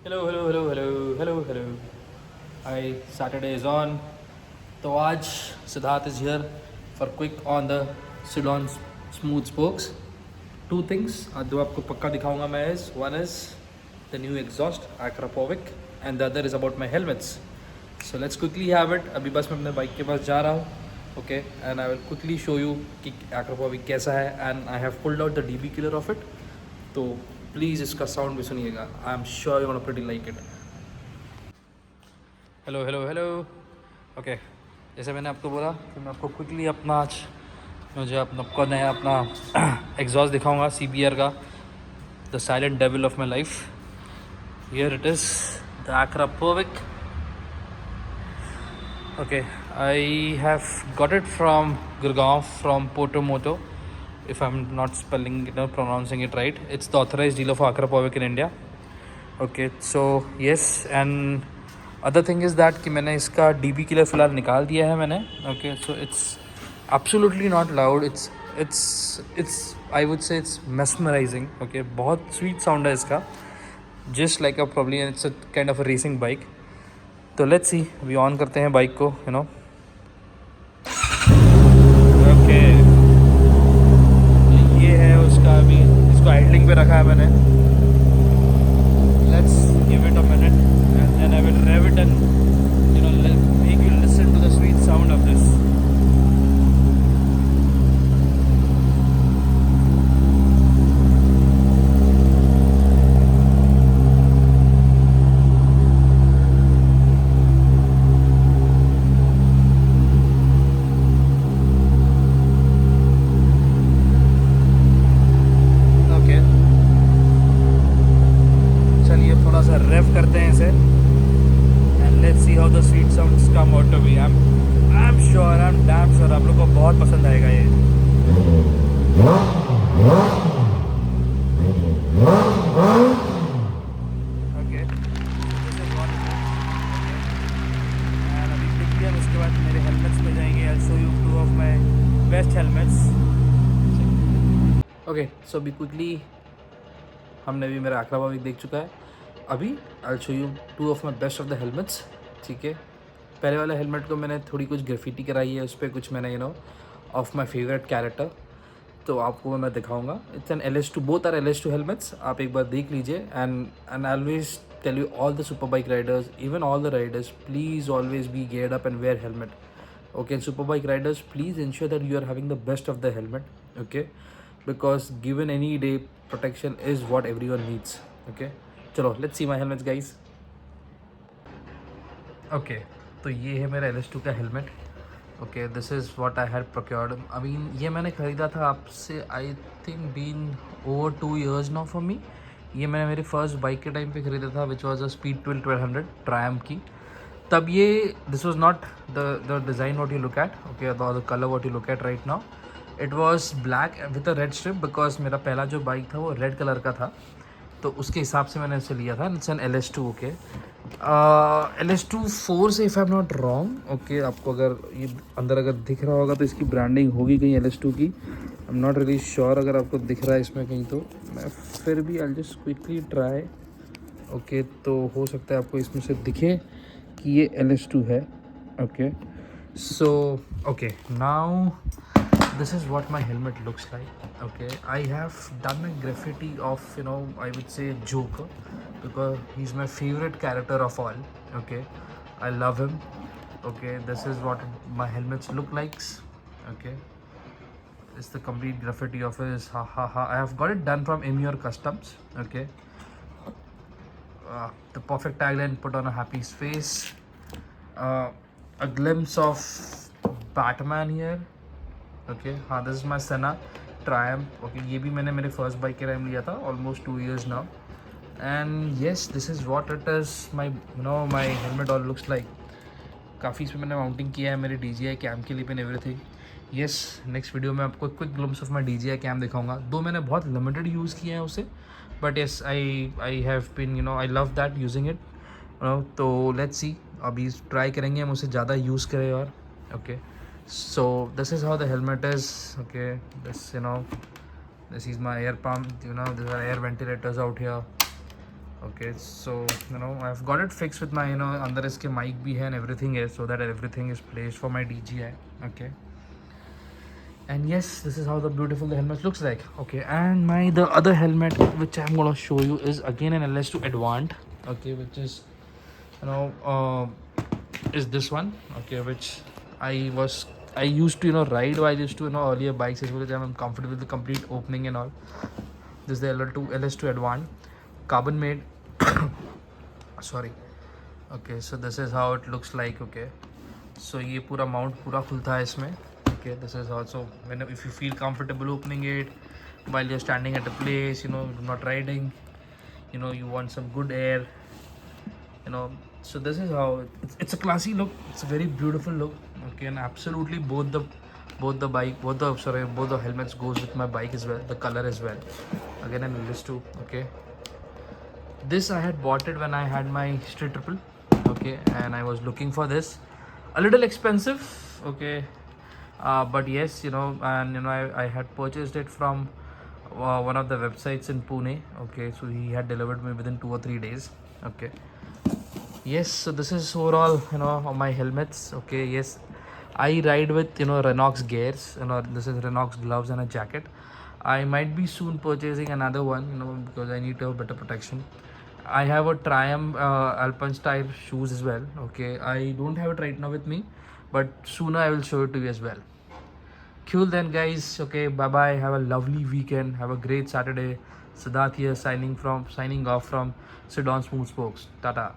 Hello, hello, hello, hello, hello, hello. Hi, Saturday is on. तो आज Siddharth is here for quick on the Ceylon smooth spokes. Two things आज जो आपको पक्का दिखाऊंगा मैं is one is the new exhaust Akrapovic and the other is about my helmets. So let's quickly have it. अभी बस मैं अपने बाइक के पास जा रहा हूँ. Okay, and I will quickly show you कि Akrapovic कैसा है and I have pulled out the DB killer of it. तो प्लीज़ इसका साउंड भी सुनिएगा. आई am sure you gonna pretty like it. Hello hello hello. Okay, जैसे मैंने आपको बोला कि मैं आपको क्विकली अपना आज मुझे आपको नया अपना एग्जॉस्ट दिखाऊंगा CBR का, the silent devil of my life. Here it is the Akrapovic. Okay, I have got it from Gurgaon from Potomoto. If I'm not pronouncing it right, it's the authorized dealer for Akrapovic in India. Okay, so yes, and other thing is that कि मैंने इसका DB killer फ़िलहाल निकाल दिया है मैंने. Okay, so it's absolutely not loud. It's I would say it's mesmerizing. Okay, बहुत sweet sound है इसका. Just like a probably it's a kind of a racing bike. तो लेट्स सी, अभी ऑन करते हैं बाइक को, यू नो. ओके, ये है उसका, अभी इसको आइडलिंग पे रखा है मैंने. Let's give it a minute and then I will rev it and you know make you listen to the sweet sound of this. Rev करते हैं इसे and let's see how the sweet sounds come out to be. I am sure, I am damn sure आप लोग को बहुत पसंद आएगा ये. ओके, एंड अभी क्विकली हम उसके बाद मेरे हेलमेट्स पे जाएंगे. I show you two of my best helmets. Okay, so अभी क्विकली हमने भी मेरा Akrapovic देख चुका है. अभी आई show you two of my best of the helmets. ठीक है, पहले वाले हेलमेट को मैंने थोड़ी कुछ ग्राफिटी कराई है उस पर, कुछ मैंने ऑफ माई फेवरेट कैरेक्टर, तो आपको मैं दिखाऊंगा. It's an LS2, both are LS2 helmets. आप एक बार देख लीजिए. And always tell you all the super bike riders, even all the riders, please always be geared up and wear helmet. Okay, super bike riders, please ensure that you are having the best of the helmet. Okay, because given any day, protection is what everyone needs. Okay, चलो let's see my helmets guys. Okay, तो ये है मेरा LS2 का helmet. Okay, this is what I had procured. I mean ये मैंने ख़रीदा था आपसे, I think been over 2 years now for me. ये मैंने मेरी फर्स्ट बाइक के टाइम पे ख़रीदा था, which was a speed 1200 Triumph की. तब ये this was not the design what you look at. Okay, the colour what you look at right now. It was black with a red strip, because मेरा पहला जो bike था वो red colour का था, तो उसके हिसाब से मैंने इसे लिया था. It's an LS2. Okay, LS2 4 से, if I am not wrong. Okay, आपको अगर ये अंदर अगर दिख रहा होगा तो इसकी ब्रांडिंग होगी कहीं LS2 की. I am not really sure अगर आपको दिख रहा है इसमें कहीं, तो मैं फिर भी I just quickly try. Okay, तो हो सकता है आपको इसमें से दिखे कि ये LS2 है. Okay, so okay, now this is what my helmet looks like. Okay, I have done a graffiti of, I would say Joker, because he's my favorite character of all. Okay, I love him. Okay, this is what my helmets look like. Okay, it's the complete graffiti of his. Ha ha ha. I have got it done from Emure Customs. Okay, the perfect tagline, put on a happy face. A glimpse of Batman here. Okay, हाँ, this is my सेना Triumph. Okay, ये भी मैंने मेरे first bike के time लिया था, almost 2 years now. And yes, this is what it is my my helmet all looks like. काफ़ी इसमें मैंने माउंटिंग किया है मेरे DJI कैम के लिए and everything. Yes, next video में आपको quick glimpse of my DJI cam दिखाऊंगा. दो मैंने बहुत लिमिटेड यूज़ किया है उसे, but yes, I have been I love that using it. तो लेट्स सी, अभी ट्राई करेंगे हम उसे ज़्यादा यूज़ करें. और okay, so this is how the helmet is. Okay, this is my air pump. There are air ventilators out here. Okay, so I've got it fixed with my अंदर इसके mic भी है and everything is, so that everything is placed for my DJI. Okay, and yes, this is how the beautiful the helmet looks like. Okay, and the other helmet which I'm gonna show you is again an LS2 Advant. Okay, which is is this one. Okay, which I used to ride while I used to earlier bikes as well. I'm comfortable with the complete opening and all. This is the LS2 Advant, carbon made. Sorry. Okay, so this is how it looks like. Okay, so ये पूरा mount पूरा खुलता है इसमें. Okay, this is also if you feel comfortable opening it while you're standing at a place, not riding, you want some good air, so this is how it's a classy look. It's a very beautiful look. Okay, and absolutely both the helmets goes with my bike as well, the color as well. Again, an LS2. Okay, this I had bought it when I had my Street Triple. Okay, and I was looking for this, a little expensive. Okay, but yes, and I had purchased it from one of the websites in Pune. Okay, so he had delivered me within 2 or 3 days. Okay, yes, so this is overall on my helmets. Okay, yes, I ride with Renox gears, this is Renox gloves and a jacket. I might be soon purchasing another one, because I need to have better protection. I have a Triumph Alpine type shoes as well. Okay, I don't have it right now with me, but sooner I will show it to you as well. Cool then, guys. Okay, bye bye. Have a lovely weekend. Have a great Saturday. Siddharth here signing off from Sidon Smooth Spokes. Tata.